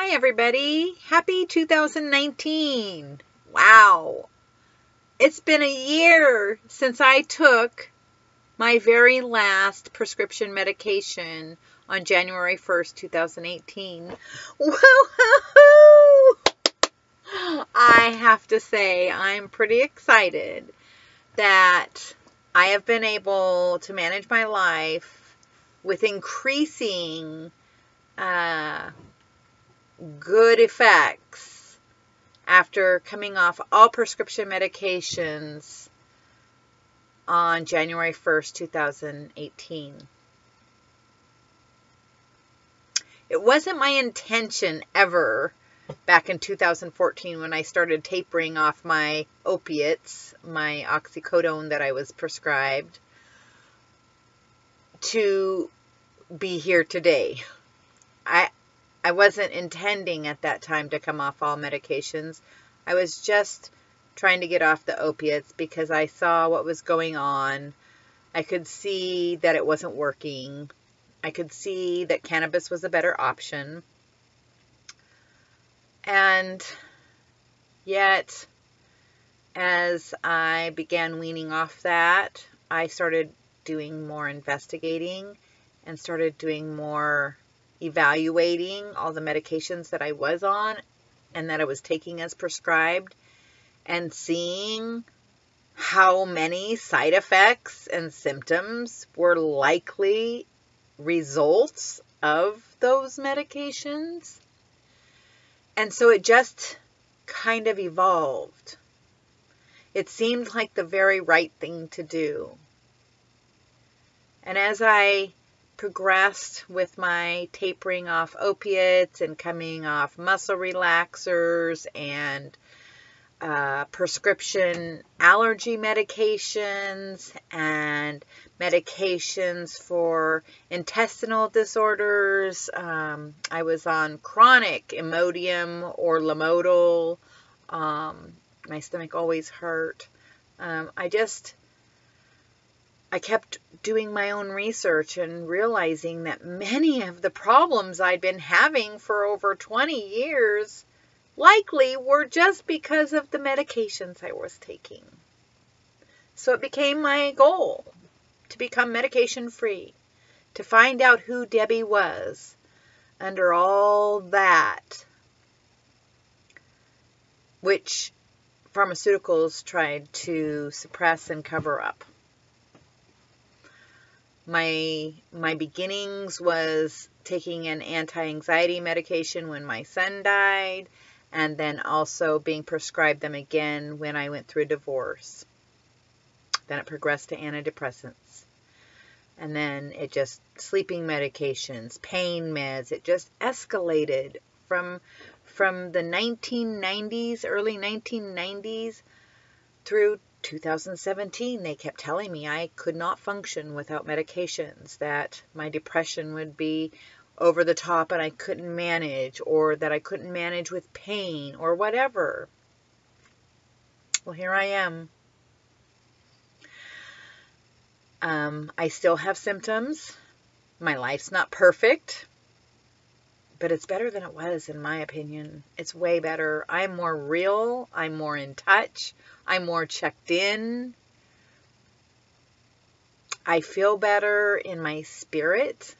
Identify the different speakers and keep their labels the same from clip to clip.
Speaker 1: Hi everybody, happy 2019. Wow, it's been a year since I took my very last prescription medication on January 1st, 2018. Woohoo! I have to say I'm pretty excited that I have been able to manage my life with increasing good effects after coming off all prescription medications on January 1st, 2018. It wasn't my intention ever back in 2014 when I started tapering off my opiates, my oxycodone that I was prescribed, to be here today. I wasn't intending at that time to come off all medications. I was just trying to get off the opiates because I saw what was going on. I could see that it wasn't working. I could see that cannabis was a better option. And yet, as I began weaning off that, I started doing more investigating and started doing more evaluating all the medications that I was on and that I was taking as prescribed, and seeing how many side effects and symptoms were likely results of those medications. And so it just kind of evolved. It seemed like the very right thing to do. And as I progressed with my tapering off opiates and coming off muscle relaxers and prescription allergy medications and medications for intestinal disorders. I was on chronic Imodium or Lamodal. My stomach always hurt. I kept doing my own research and realizing that many of the problems I'd been having for over 20 years likely were just because of the medications I was taking. So it became my goal to become medication free, to find out who Debbie was under all that, which pharmaceuticals tried to suppress and cover up. My beginnings was taking an anti-anxiety medication when my son died, and then also being prescribed them again when I went through a divorce. Then it progressed to antidepressants. And then it just, sleeping medications, pain meds, it just escalated from the 1990s, early 1990s through 2017. They kept telling me I could not function without medications, that my depression would be over the top and I couldn't manage, or that I couldn't manage with pain or whatever. Well, here I am. I still have symptoms. My life's not perfect, but it's better than it was, in my opinion. It's way better. I'm more real. I'm more in touch. I'm more checked in. I feel better in my spirit.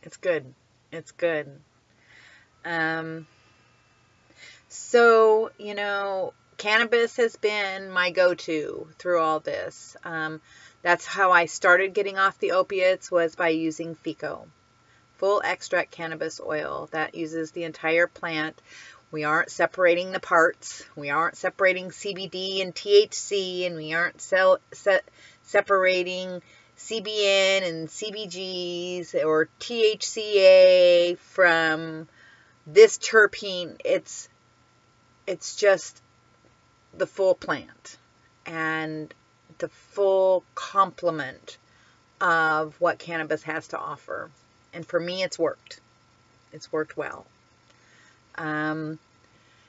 Speaker 1: It's good. It's good. So, cannabis has been my go-to through all this. That's how I started getting off the opiates, was by using FICO, full extract cannabis oil. That uses the entire plant. We aren't separating the parts. We aren't separating CBD and THC, and we aren't separating CBN and CBGs or THCA from this terpene. It's just the full plant and the full complement of what cannabis has to offer. And for me, it's worked. It's worked well. Am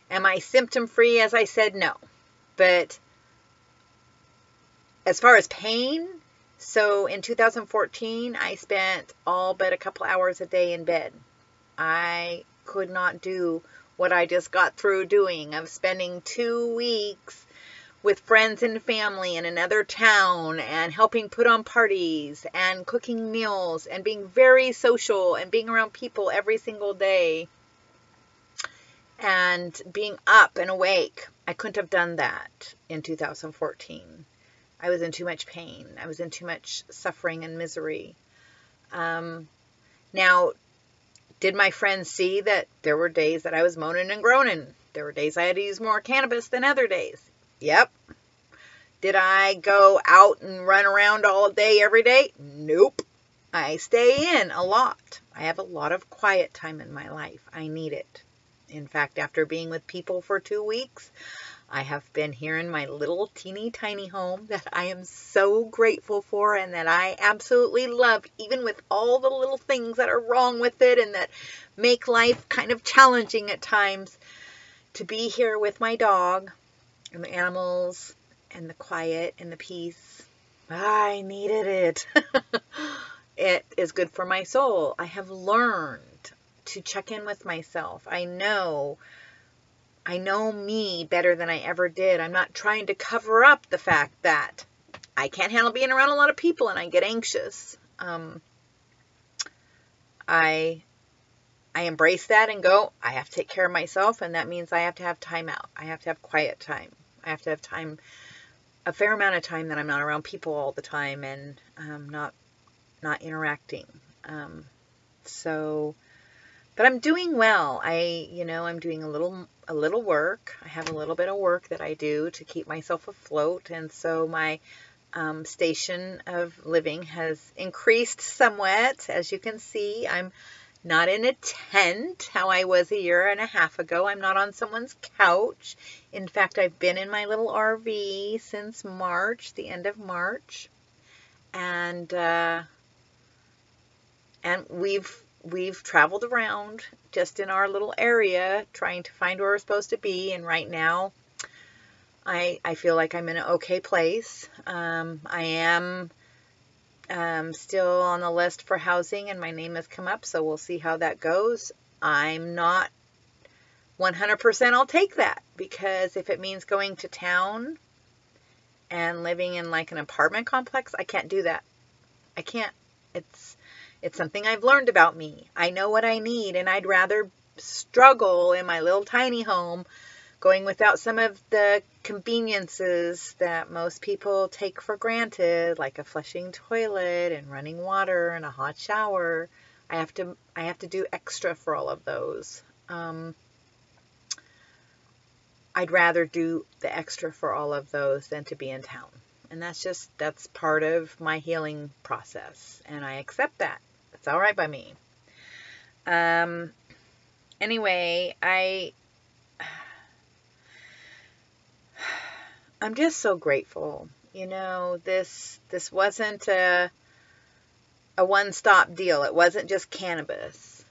Speaker 1: I symptom free? As I said, no. But as far as pain, So in 2014, I spent all but a couple hours a day in bed. I could not do what I just got through doing of spending 2 weeks with friends and family in another town and helping put on parties and cooking meals and being very social and being around people every single day and being up and awake. I couldn't have done that in 2014. I was in too much pain. I was in too much suffering and misery. Now, did my friends see that there were days that I was moaning and groaning? There were days I had to use more cannabis than other days. Yep. Did I go out and run around all day, every day? Nope. I stay in a lot. I have a lot of quiet time in my life. I need it. In fact, after being with people for 2 weeks, I have been here in my little teeny tiny home that I am so grateful for and that I absolutely love, even with all the little things that are wrong with it and that make life kind of challenging at times. To be here with my dog and the animals and the quiet and the peace. I needed it. It is good for my soul. I have learned to check in with myself. I know me better than I ever did. I'm not trying to cover up the fact that I can't handle being around a lot of people and I get anxious. I embrace that and go, I have to take care of myself, and that means I have to have time out. I have to have quiet time. I have to have time, a fair amount of time that I'm not around people all the time and not interacting. But I'm doing well. I'm doing a little work. I have a little bit of work that I do to keep myself afloat, and so my station of living has increased somewhat. As you can see, I'm not in a tent, how I was a year and a half ago. I'm not on someone's couch. In fact, I've been in my little RV since March, the end of March. And we've traveled around just in our little area trying to find where we're supposed to be. And right now, I feel like I'm in an okay place. I am still on the list for housing and my name has come up, so we'll see how that goes. I'm not 100% I'll take that, because if it means going to town and living in like an apartment complex, I can't do that. I can't. It's something I've learned about me. I know what I need, and I'd rather struggle in my little tiny home going without some of the conveniences that most people take for granted, like a flushing toilet and running water and a hot shower. I have to do extra for all of those. I'd rather do the extra for all of those than to be in town. And that's part of my healing process. And I accept that. It's all right by me. Anyway, I'm just so grateful. This wasn't a one-stop deal. It wasn't just cannabis.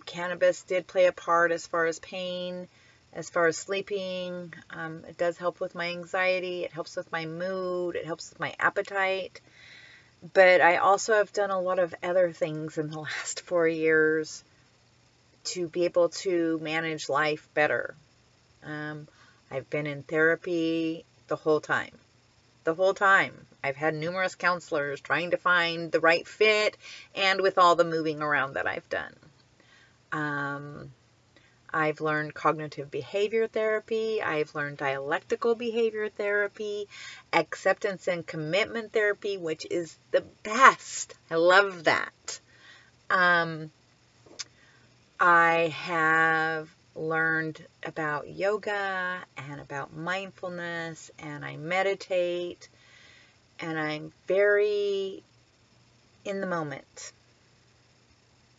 Speaker 1: Cannabis did play a part as far as pain, as far as sleeping. It does help with my anxiety. It helps with my mood. It helps with my appetite. But I also have done a lot of other things in the last 4 years to be able to manage life better. I've been in therapy the whole time. The whole time. I've had numerous counselors trying to find the right fit, and with all the moving around that I've done. I've learned cognitive behavior therapy. I've learned dialectical behavior therapy, acceptance and commitment therapy, which is the best. I love that. I have learned about yoga and about mindfulness, and I meditate, and I'm very in the moment.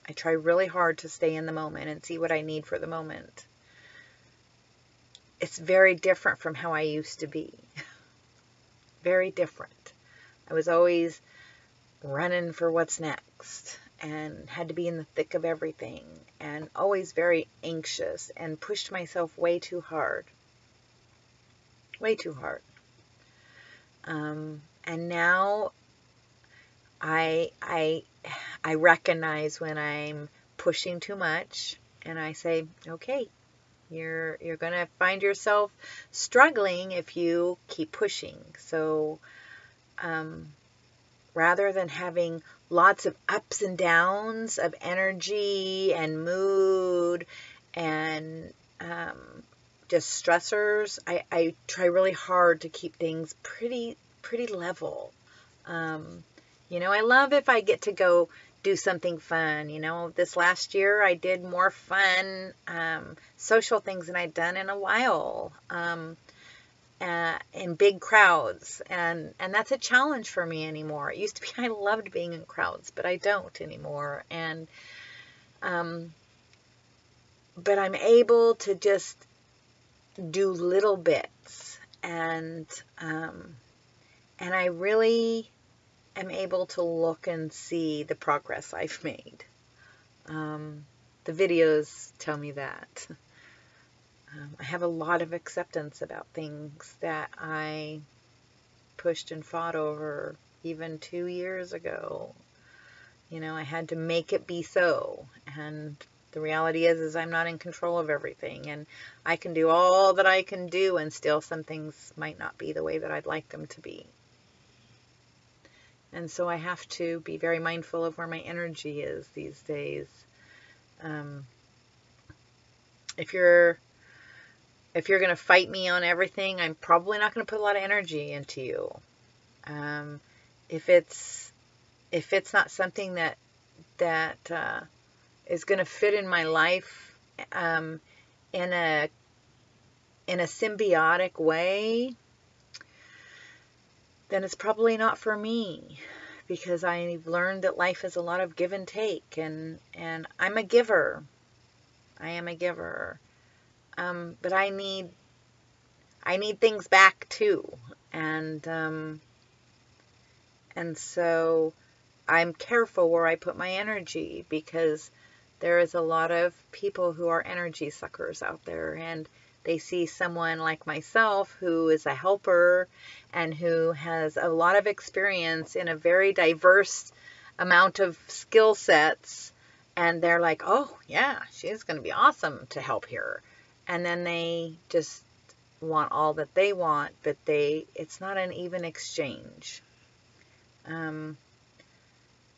Speaker 1: I try really hard to stay in the moment and see what I need for the moment. It's very different from how I used to be. Very different. I was always running for what's next and had to be in the thick of everything and always very anxious and pushed myself way too hard. Way too hard. And now I recognize when I'm pushing too much, and I say, okay, you're going to find yourself struggling if you keep pushing. So rather than having lots of ups and downs of energy and mood and just stressors, I try really hard to keep things pretty level. I love if I get to go do something fun. This last year I did more fun social things than I'd done in a while, in big crowds, and that's a challenge for me anymore. It used to be I loved being in crowds, but I don't anymore. And but I'm able to just do little bits, and I really am able to look and see the progress I've made. The videos tell me that. I have a lot of acceptance about things that I pushed and fought over even 2 years ago. I had to make it be so. And the reality is I'm not in control of everything. And I can do all that I can do, and still some things might not be the way that I'd like them to be. And so I have to be very mindful of where my energy is these days. If you're going to fight me on everything, I'm probably not going to put a lot of energy into you. If it's not something that is going to fit in my life in a symbiotic way, then it's probably not for me, because I've learned that life is a lot of give and take, and I'm a giver. I am a giver. But I need things back too. And so I'm careful where I put my energy, because there is a lot of people who are energy suckers out there, and they see someone like myself who is a helper and who has a lot of experience in a very diverse amount of skill sets, and they're like, oh yeah, she's going to be awesome to help here. And then they just want all that they want, but it's not an even exchange. And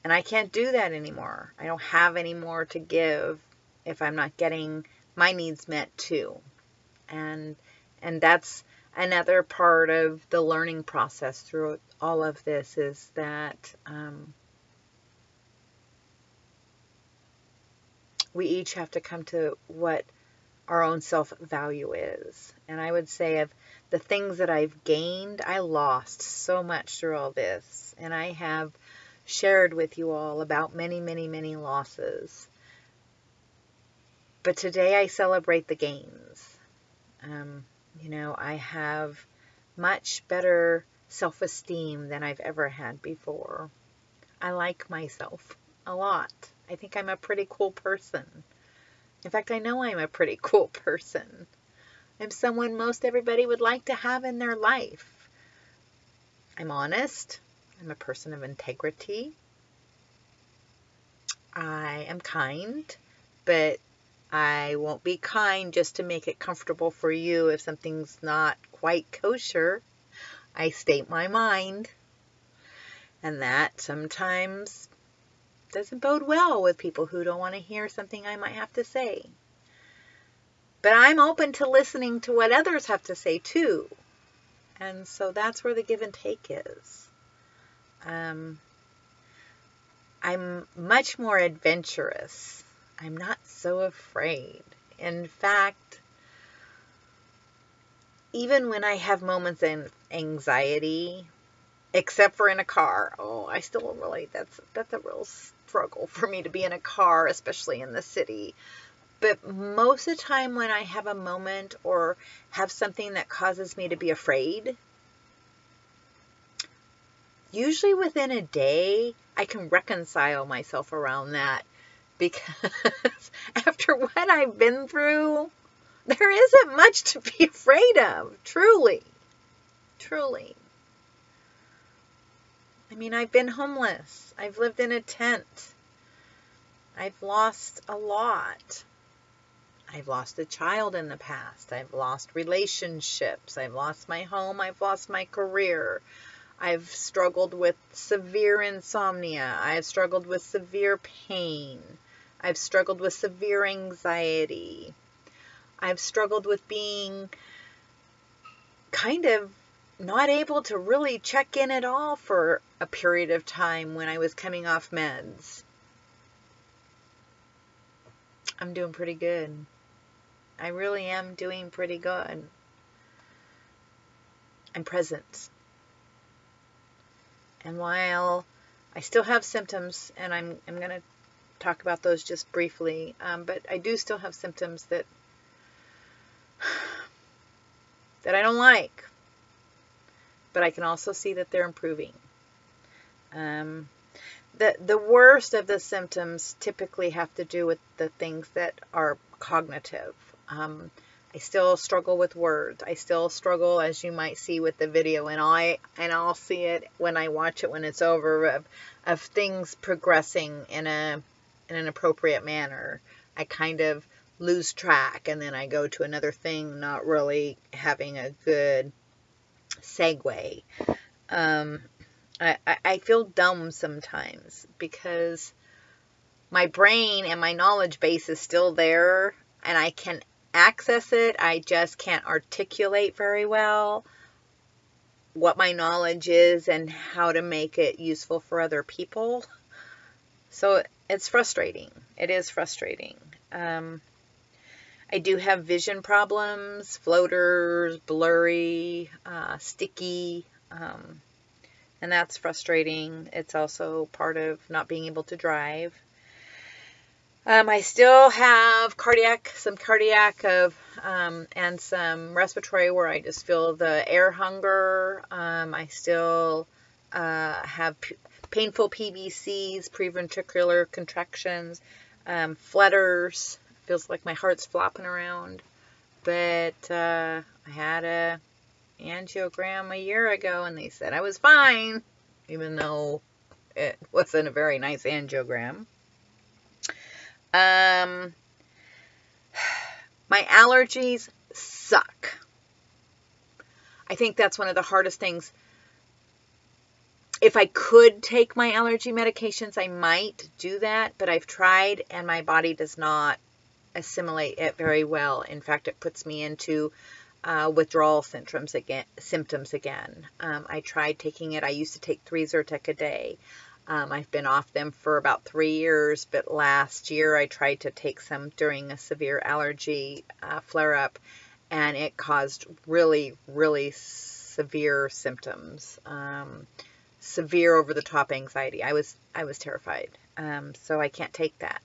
Speaker 1: I can't do that anymore. I don't have any more to give if I'm not getting my needs met too. And that's another part of the learning process through all of this, is that we each have to come to what our own self-value is. And I would say of the things that I've gained, I lost so much through all this. And I have shared with you all about many, many, many losses. But today I celebrate the gains. I have much better self-esteem than I've ever had before. I like myself a lot. I think I'm a pretty cool person. In fact, I know I'm a pretty cool person. I'm someone most everybody would like to have in their life. I'm honest. I'm a person of integrity. I am kind, but I won't be kind just to make it comfortable for you if something's not quite kosher. I state my mind. And that sometimes doesn't bode well with people who don't want to hear something I might have to say. But I'm open to listening to what others have to say too. And so that's where the give and take is. I'm much more adventurous. I'm not so afraid. In fact, even when I have moments of anxiety, except for in a car, I still really, that's a real struggle for me to be in a car, especially in the city. But most of the time when I have a moment or have something that causes me to be afraid, usually within a day, I can reconcile myself around that. Because after what I've been through, there isn't much to be afraid of. Truly. Truly. I mean, I've been homeless. I've lived in a tent. I've lost a lot. I've lost a child in the past. I've lost relationships. I've lost my home. I've lost my career. I've struggled with severe insomnia. I've struggled with severe pain. I've struggled with severe anxiety. I've struggled with being kind of not able to really check in at all for a period of time when I was coming off meds. I'm doing pretty good. I really am doing pretty good. I'm present. And while I still have symptoms, and I'm going to talk about those just briefly, but I do still have symptoms that I don't like. But I can also see that they're improving. The worst of the symptoms typically have to do with the things that are cognitive. I still struggle with words. I still struggle, as you might see with the video, and I'll see it when I watch it when it's over, of things progressing in an appropriate manner. I kind of lose track, and then I go to another thing, not really having a good segue. I feel dumb sometimes because my brain and my knowledge base is still there, and I can access it. I just can't articulate very well what my knowledge is and how to make it useful for other people. So it's frustrating. It is frustrating. I do have vision problems, floaters, blurry, sticky, and that's frustrating. It's also part of not being able to drive. I still have some cardiac and some respiratory where I just feel the air hunger. I still have painful PVCs, preventricular contractions, flutters. Feels like my heart's flopping around. But I had a angiogram a year ago, and they said I was fine, even though it wasn't a very nice angiogram. My allergies suck. I think that's one of the hardest things. If I could take my allergy medications, I might do that, but I've tried and my body does not assimilate it very well. In fact, it puts me into withdrawal symptoms again. I tried taking it. I used to take 3 Zyrtec a day. I've been off them for about 3 years, but last year I tried to take some during a severe allergy flare-up, and it caused really, really severe symptoms. Severe over-the-top anxiety. I was terrified. So I can't take that.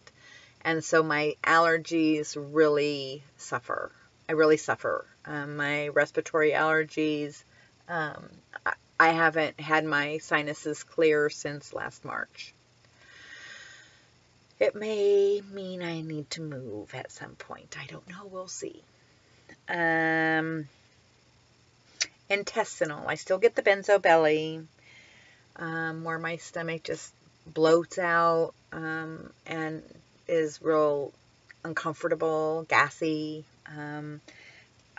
Speaker 1: And so my allergies really suffer. I really suffer. My respiratory allergies, I haven't had my sinuses clear since last March. It may mean I need to move at some point. I don't know. We'll see. Intestinal. I still get the benzo belly, where my stomach just bloats out and is real uncomfortable, gassy.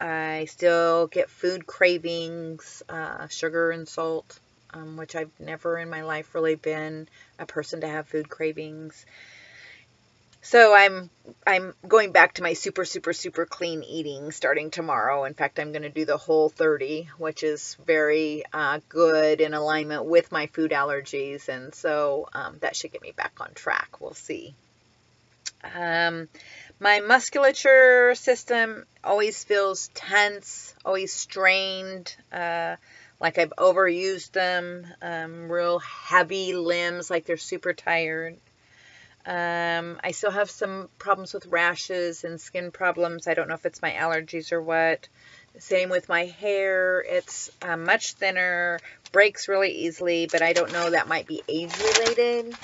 Speaker 1: I still get food cravings, sugar and salt, which I've never in my life really been a person to have food cravings. So I'm going back to my super, super, super clean eating starting tomorrow. In fact, I'm going to do the Whole30, which is very good in alignment with my food allergies. And so that should get me back on track. We'll see. My musculature system always feels tense, always strained, like I've overused them, real heavy limbs, like they're super tired. I still have some problems with rashes and skin problems. I don't know if it's my allergies or what. Same with my hair. It's much thinner, breaks really easily, but I don't know, that might be age related.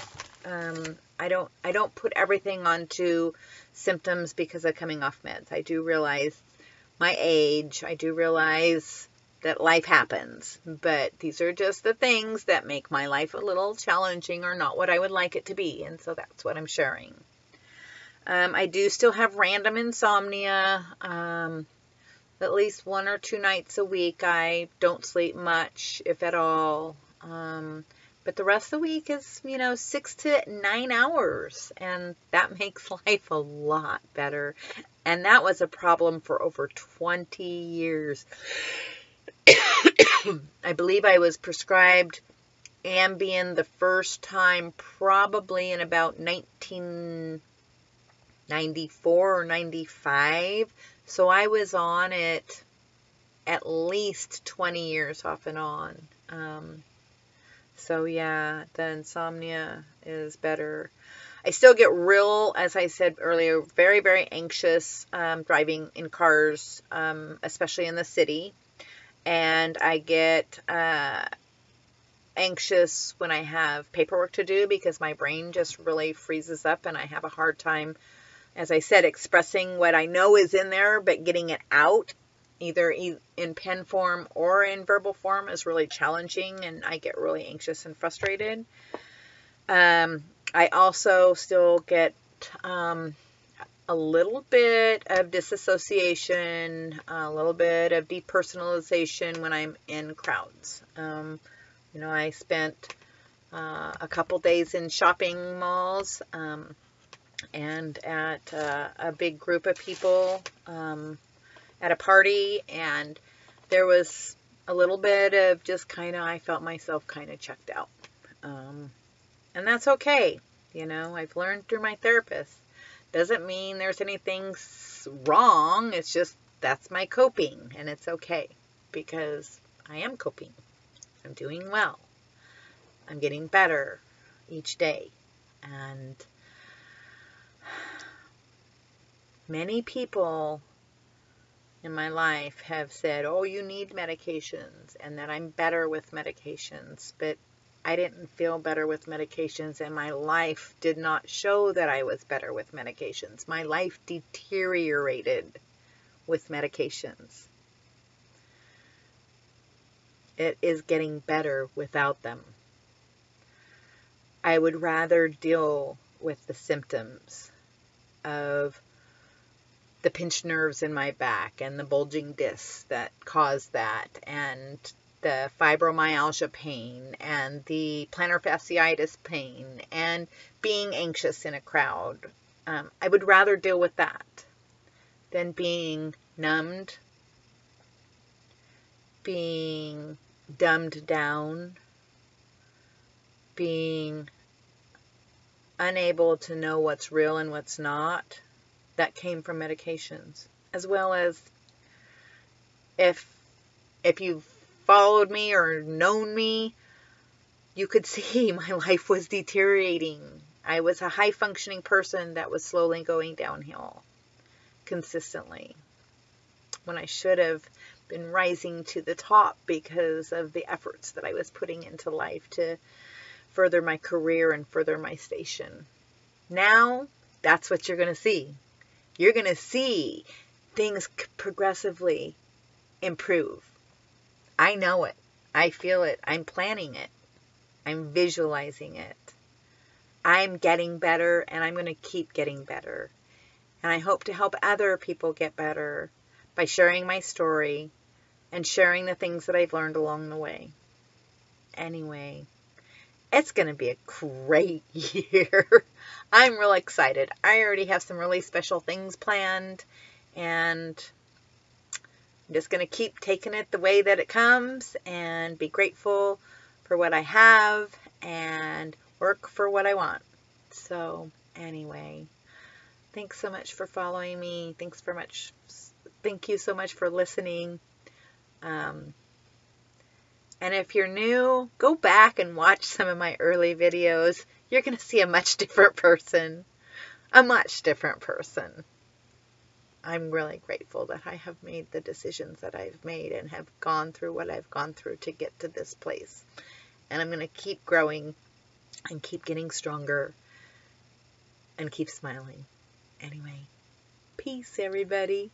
Speaker 1: I don't put everything onto symptoms because of coming off meds. I do realize my age. I do realize that life happens. But these are just the things that make my life a little challenging or not what I would like it to be. And so that's what I'm sharing. I do still have random insomnia. At least 1 or 2 nights a week I don't sleep much, if at all. But the rest of the week is, 6 to 9 hours. And that makes life a lot better. And that was a problem for over 20 years. I believe I was prescribed Ambien the first time probably in about 1994 or 95. So I was on it at least 20 years off and on. So yeah, the insomnia is better. I still get real, as I said earlier, very, very anxious driving in cars, especially in the city. And I get anxious when I have paperwork to do because my brain just really freezes up and I have a hard time, as I said, expressing what I know is in there, but getting it out, either in pen form or in verbal form, is really challenging, and I get really anxious and frustrated. I also still get a little bit of disassociation, a little bit of depersonalization when I'm in crowds. I spent a couple days in shopping malls and at a big group of people at a party, and there was a little bit of just I felt myself kind of checked out. And that's okay. I've learned through my therapist. Doesn't mean there's anything wrong. It's just that's my coping, and it's okay because I am coping. I'm doing well. I'm getting better each day. And many people in my life have said, oh, you need medications, and that I'm better with medications. But I didn't feel better with medications, and my life did not show that I was better with medications. My life deteriorated with medications. It is getting better without them. I would rather deal with the symptoms of the pinched nerves in my back and the bulging discs that cause that, and the fibromyalgia pain and the plantar fasciitis pain and being anxious in a crowd. I would rather deal with that than being numbed, being dumbed down, being unable to know what's real and what's not. That came from medications. As well as if you've followed me or known me, you could see my life was deteriorating. I was a high functioning person that was slowly going downhill consistently, when I should have been rising to the top because of the efforts that I was putting into life to further my career and further my station. Now, that's what you're going to see. You're going to see things progressively improve. I know it. I feel it. I'm planning it. I'm visualizing it. I'm getting better, and I'm going to keep getting better. And I hope to help other people get better by sharing my story and sharing the things that I've learned along the way. Anyway, it's going to be a great year. I'm real excited. I already have some really special things planned, and I'm just going to keep taking it the way that it comes and be grateful for what I have and work for what I want. So anyway, thanks so much for following me. Thank you so much for listening. And if you're new, go back and watch some of my early videos. You're going to see a much different person. A much different person. I'm really grateful that I have made the decisions that I've made and have gone through what I've gone through to get to this place. And I'm going to keep growing and keep getting stronger and keep smiling. Anyway, peace, everybody.